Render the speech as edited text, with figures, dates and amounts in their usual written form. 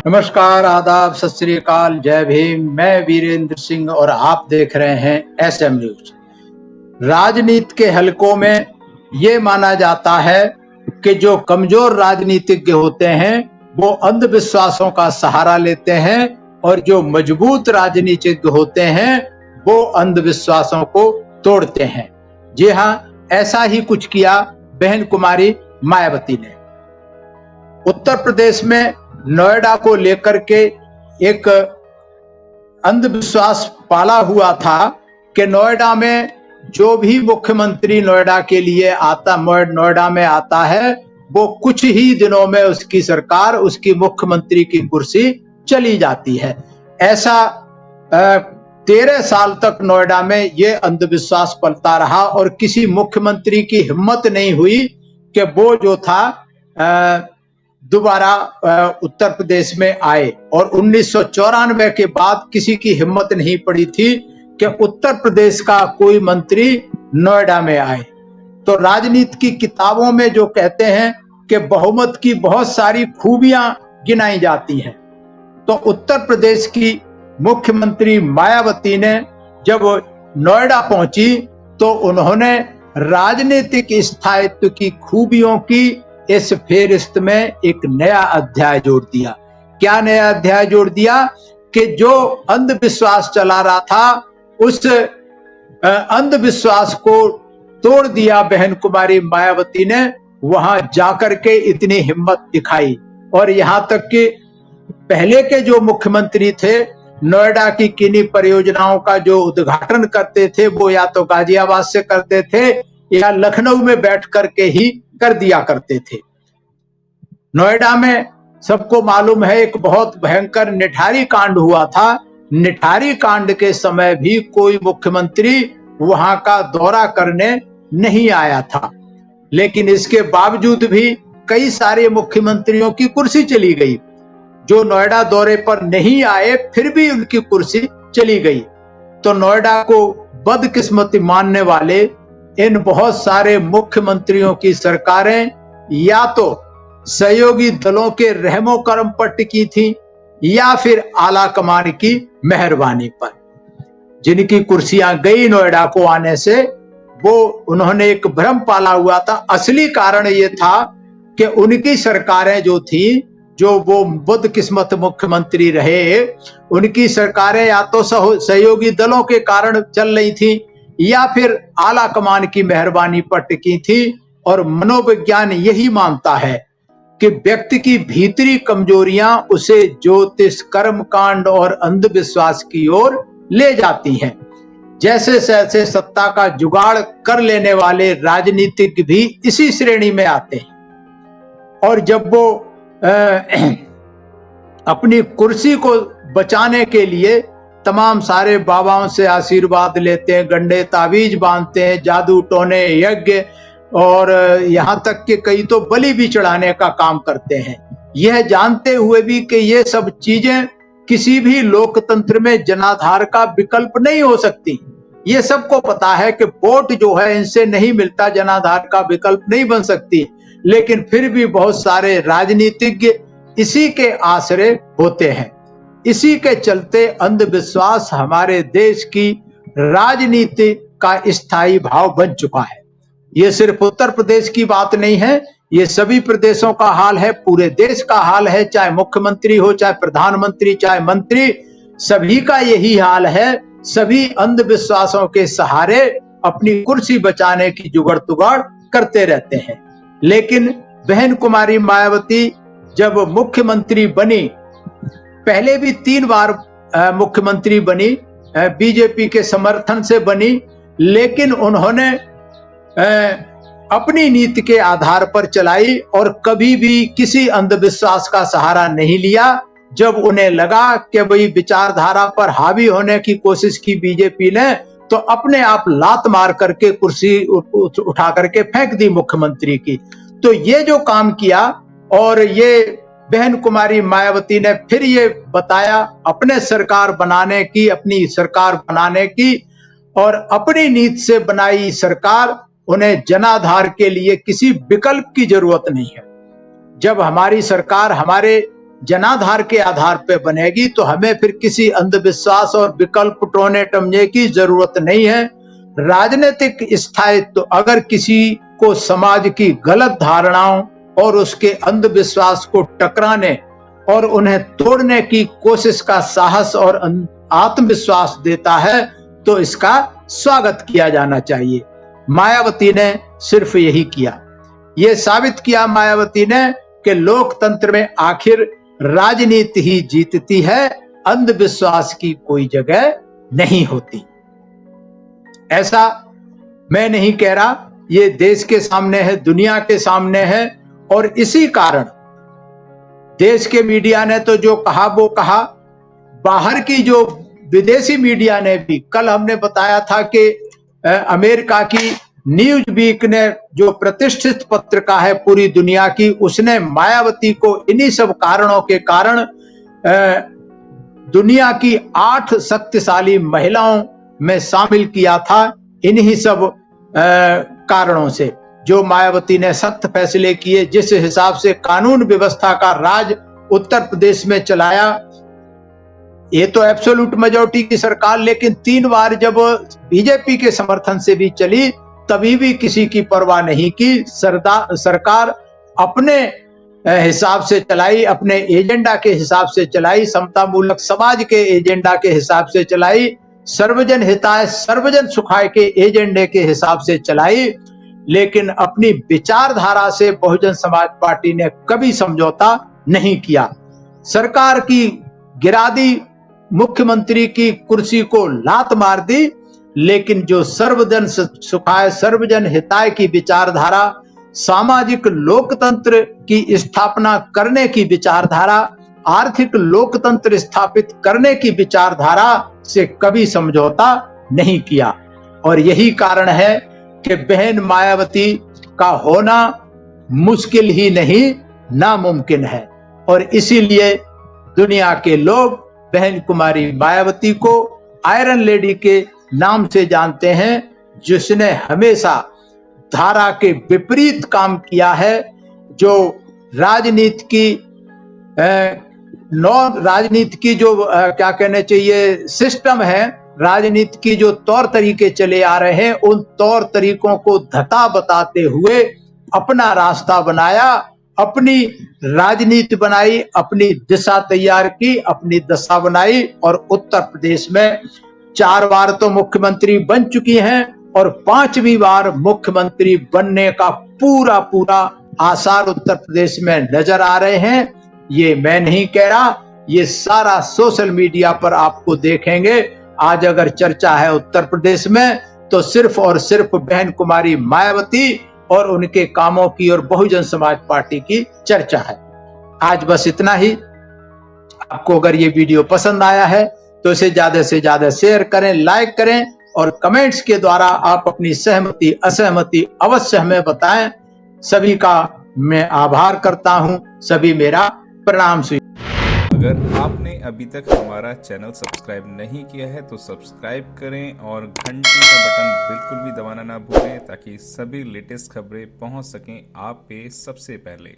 नमस्कार, आदाब, सत श्री अकाल, जय भीम। मैं वीरेंद्र सिंह और आप देख रहे हैं एसएम न्यूज। राजनीति के हलकों में ये माना जाता है कि जो कमजोर राजनीतिज्ञ होते हैं वो अंधविश्वासों का सहारा लेते हैं और जो मजबूत राजनीतिज्ञ होते हैं वो अंधविश्वासों को तोड़ते हैं। जी हाँ, ऐसा ही कुछ किया बहन कुमारी मायावती ने। उत्तर प्रदेश में नोएडा को लेकर के एक अंधविश्वास पाला हुआ था कि नोएडा में जो भी मुख्यमंत्री नोएडा के लिए नोएडा में आता है वो कुछ ही दिनों में उसकी सरकार, उसकी मुख्यमंत्री की कुर्सी चली जाती है। ऐसा 13 साल तक नोएडा में ये अंधविश्वास पलता रहा और किसी मुख्यमंत्री की हिम्मत नहीं हुई कि वो जो था दोबारा उत्तर प्रदेश में आए। और 1994 के बाद किसी की हिम्मत नहीं पड़ी थी कि उत्तर प्रदेश का कोई मंत्री नोएडा में आए। तो राजनीति की किताबों में जो कहते हैं कि बहुमत की बहुत सारी खूबियां गिनाई जाती हैं, तो उत्तर प्रदेश की मुख्यमंत्री मायावती ने जब नोएडा पहुंची तो उन्होंने राजनीतिक स्थायित्व की खूबियों की इस फेरिस्त में एक नया अध्याय जोड़ दिया। क्या नया अध्याय जोड़ दिया कि जो अंधविश्वास चला रहा था उस अंधविश्वास को तोड़ दिया बहन कुमारी मायावती ने। वहां जाकर के इतनी हिम्मत दिखाई और यहां तक कि पहले के जो मुख्यमंत्री थे नोएडा की किन्हीं परियोजनाओं का जो उद्घाटन करते थे वो या तो गाजियाबाद से करते थे या लखनऊ में बैठ करके ही कर दिया करते थे। नोएडा में सबको मालूम है एक बहुत भयंकर निठारी कांड हुआ था। निठारी कांड के समय भी कोई मुख्यमंत्री वहां का दौरा करने नहीं आया था, लेकिन इसके बावजूद भी कई सारे मुख्यमंत्रियों की कुर्सी चली गई। जो नोएडा दौरे पर नहीं आए फिर भी उनकी कुर्सी चली गई। तो नोएडा को बदकिस्मती मानने वाले इन बहुत सारे मुख्यमंत्रियों की सरकारें या तो सहयोगी दलों के रहमो करम पर टिकी थी या फिर आला कमान की मेहरबानी पर। जिनकी कुर्सियां गई नोएडा को आने से वो उन्होंने एक भ्रम पाला हुआ था। असली कारण ये था कि उनकी सरकारें जो थी, जो वो बदकिस्मत मुख्यमंत्री रहे, उनकी सरकारें या तो सहयोगी दलों के कारण चल रही थी या फिर आला कमान की मेहरबानी पर टिकी थी। और मनोविज्ञान यही मानता है कि व्यक्ति की भीतरी कमजोरियां उसे ज्योतिष, कर्मकांड और अंधविश्वास की ओर ले जाती हैं। जैसे जैसे सत्ता का जुगाड़ कर लेने वाले राजनीतिक भी इसी श्रेणी में आते हैं और जब वो अपनी कुर्सी को बचाने के लिए तमाम सारे बाबाओं से आशीर्वाद लेते हैं, गंडे तावीज बांधते हैं, जादू टोने यज्ञ और यहाँ तक कि कई तो बलि भी चढ़ाने का काम करते हैं, यह जानते हुए भी कि ये सब चीजें किसी भी लोकतंत्र में जनाधार का विकल्प नहीं हो सकती। ये सबको पता है कि वोट जो है इनसे नहीं मिलता, जनाधार का विकल्प नहीं बन सकती, लेकिन फिर भी बहुत सारे राजनीतिज्ञ इसी के आश्रय होते हैं। इसी के चलते अंधविश्वास हमारे देश की राजनीति का स्थायी भाव बन चुका है। ये सिर्फ उत्तर प्रदेश की बात नहीं है, ये सभी प्रदेशों का हाल है, पूरे देश का हाल है। चाहे मुख्यमंत्री हो, चाहे प्रधानमंत्री, चाहे मंत्री, सभी का यही हाल है। सभी अंधविश्वासों के सहारे अपनी कुर्सी बचाने की जुगाड़ तुगाड़ करते रहते हैं। लेकिन बहन कुमारी मायावती जब मुख्यमंत्री बनी, पहले भी 3 बार मुख्यमंत्री बनी, बीजेपी के समर्थन से बनी, लेकिन उन्होंने अपनी नीति के आधार पर चलाई और कभी भी किसी अंधविश्वास का सहारा नहीं लिया। जब उन्हें लगा कि भाई विचारधारा पर हावी होने की कोशिश की बीजेपी ने, तो अपने आप लात मार करके कुर्सी उठा करके फेंक दी मुख्यमंत्री की। तो ये जो काम किया और ये बहन कुमारी मायावती ने फिर ये बताया अपने सरकार बनाने की, अपनी सरकार बनाने की, और अपनी नीति से बनाई सरकार, उन्हें जनाधार के लिए किसी विकल्प की जरूरत नहीं है। जब हमारी सरकार हमारे जनाधार के आधार पर बनेगी तो हमें फिर किसी अंधविश्वास और विकल्प टोने टमने की जरूरत नहीं है। राजनीतिक स्थायित्व अगर किसी को समाज की गलत धारणाओं और उसके अंधविश्वास को टकराने और उन्हें तोड़ने की कोशिश का साहस और आत्मविश्वास देता है तो इसका स्वागत किया जाना चाहिए। मायावती ने सिर्फ यही किया। यह साबित किया मायावती ने कि लोकतंत्र में आखिर राजनीति ही जीतती है, अंधविश्वास की कोई जगह नहीं होती। ऐसा मैं नहीं कह रहा, ये देश के सामने है, दुनिया के सामने है। और इसी कारण देश के मीडिया ने तो जो कहा वो कहा, बाहर की जो विदेशी मीडिया ने भी, कल हमने बताया था कि अमेरिका की न्यूज वीक ने, जो प्रतिष्ठित पत्रिका है पूरी दुनिया की, उसने मायावती को इन्हीं सब कारणों के कारण दुनिया की 8 शक्तिशाली महिलाओं में शामिल किया था। इन्हीं सब कारणों से जो मायावती ने सख्त फैसले किए, जिस हिसाब से कानून व्यवस्था का राज उत्तर प्रदेश में चलाया। ये तो एब्सोल्यूट मेजॉरिटी की सरकार, लेकिन 3 बार जब बीजेपी के समर्थन से भी चली तभी भी किसी की परवाह नहीं की। सरकार अपने हिसाब से चलाई, अपने एजेंडा के हिसाब से चलाई, समता मूलक समाज के एजेंडा के हिसाब से चलाई, सर्वजन हिताय सर्वजन सुखाय के एजेंडे के हिसाब से चलाई। लेकिन अपनी विचारधारा से बहुजन समाज पार्टी ने कभी समझौता नहीं किया। सरकार की गिरा दी, मुख्यमंत्री की कुर्सी को लात मार दी, लेकिन जो सर्वजन सुखाय सर्वजन हिताय की विचारधारा, सामाजिक लोकतंत्र की स्थापना करने की विचारधारा, आर्थिक लोकतंत्र स्थापित करने की विचारधारा से कभी समझौता नहीं किया। और यही कारण है कि बहन मायावती का होना मुश्किल ही नहीं नामुमकिन है। और इसीलिए दुनिया के लोग बहन कुमारी मायावती को आयरन लेडी के नाम से जानते हैं, जिसने हमेशा धारा के विपरीत काम किया है। जो राजनीति की जो क्या कहने चाहिए सिस्टम है, राजनीति की जो तौर तरीके चले आ रहे हैं, उन तौर तरीकों को धता बताते हुए अपना रास्ता बनाया, अपनी राजनीति बनाई, अपनी दिशा तैयार की, अपनी दशा बनाई। और उत्तर प्रदेश में 4 बार तो मुख्यमंत्री बन चुकी हैं और 5वीं बार मुख्यमंत्री बनने का पूरा आसार उत्तर प्रदेश में नजर आ रहे हैं। ये मैं नहीं कह रहा, ये सारा सोशल मीडिया पर आपको देखेंगे। आज अगर चर्चा है उत्तर प्रदेश में तो सिर्फ और सिर्फ बहन कुमारी मायावती और उनके कामों की और बहुजन समाज पार्टी की चर्चा है। आज बस इतना ही। आपको अगर ये वीडियो पसंद आया है तो इसे ज्यादा से ज्यादा शेयर करें, लाइक करें और कमेंट्स के द्वारा आप अपनी सहमति असहमति अवश्य हमें बताएं। सभी का मैं आभार करता हूं, सभी मेरा प्रणाम स्वीकार। अगर आपने अभी तक हमारा चैनल सब्सक्राइब नहीं किया है तो सब्सक्राइब करें और घंटी का बटन बिल्कुल भी दबाना ना भूलें, ताकि सभी लेटेस्ट खबरें पहुंच सकें आप पे सबसे पहले।